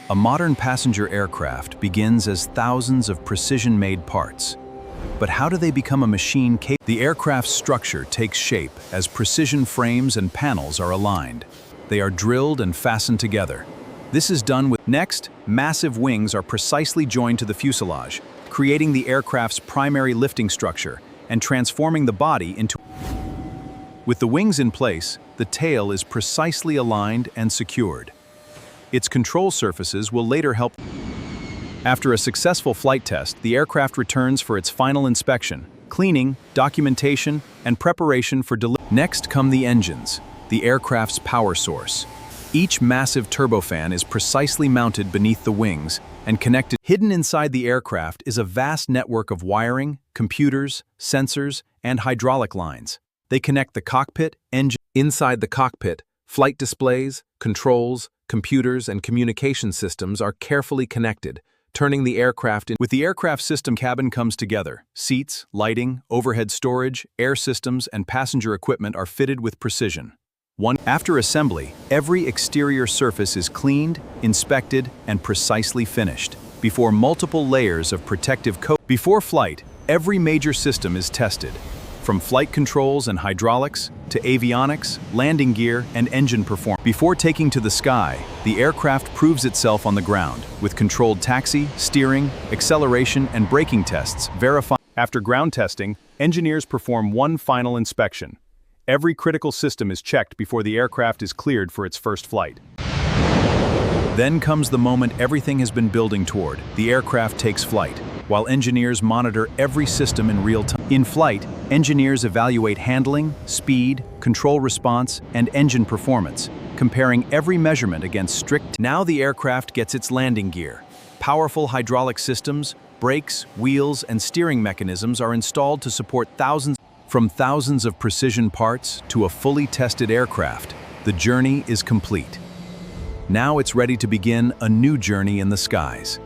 A modern passenger aircraft begins as thousands of precision-made parts. But how do they become a machine capable? The aircraft's structure takes shape as precision frames and panels are aligned. They are drilled and fastened together. This is done with... Next, massive wings are precisely joined to the fuselage, creating the aircraft's primary lifting structure and transforming the body into... With the wings in place, the tail is precisely aligned and secured. Its control surfaces will later help. After a successful flight test, the aircraft returns for its final inspection, cleaning, documentation, and preparation for delivery. Next come the engines, the aircraft's power source. Each massive turbofan is precisely mounted beneath the wings and connected. Hidden inside the aircraft is a vast network of wiring, computers, sensors, and hydraulic lines. They connect the cockpit, engine. Inside the cockpit, flight displays, controls, computers, and communication systems are carefully connected, turning the aircraft in. With the aircraft system, cabin comes together. Seats, lighting, overhead storage, air systems, and passenger equipment are fitted with precision. After assembly, every exterior surface is cleaned, inspected, and precisely finished, before multiple layers of protective coat. Before flight, every major system is tested, from flight controls and hydraulics to avionics, landing gear, and engine performance. Before taking to the sky, the aircraft proves itself on the ground, with controlled taxi, steering, acceleration, and braking tests verified. After ground testing, engineers perform one final inspection. Every critical system is checked before the aircraft is cleared for its first flight. Then comes the moment everything has been building toward. The aircraft takes flight, while engineers monitor every system in real time. In flight, engineers evaluate handling, speed, control response, and engine performance, comparing every measurement against strict. Now the aircraft gets its landing gear. Powerful hydraulic systems, brakes, wheels, and steering mechanisms are installed to support thousands. From thousands of precision parts to a fully tested aircraft, the journey is complete. Now it's ready to begin a new journey in the skies.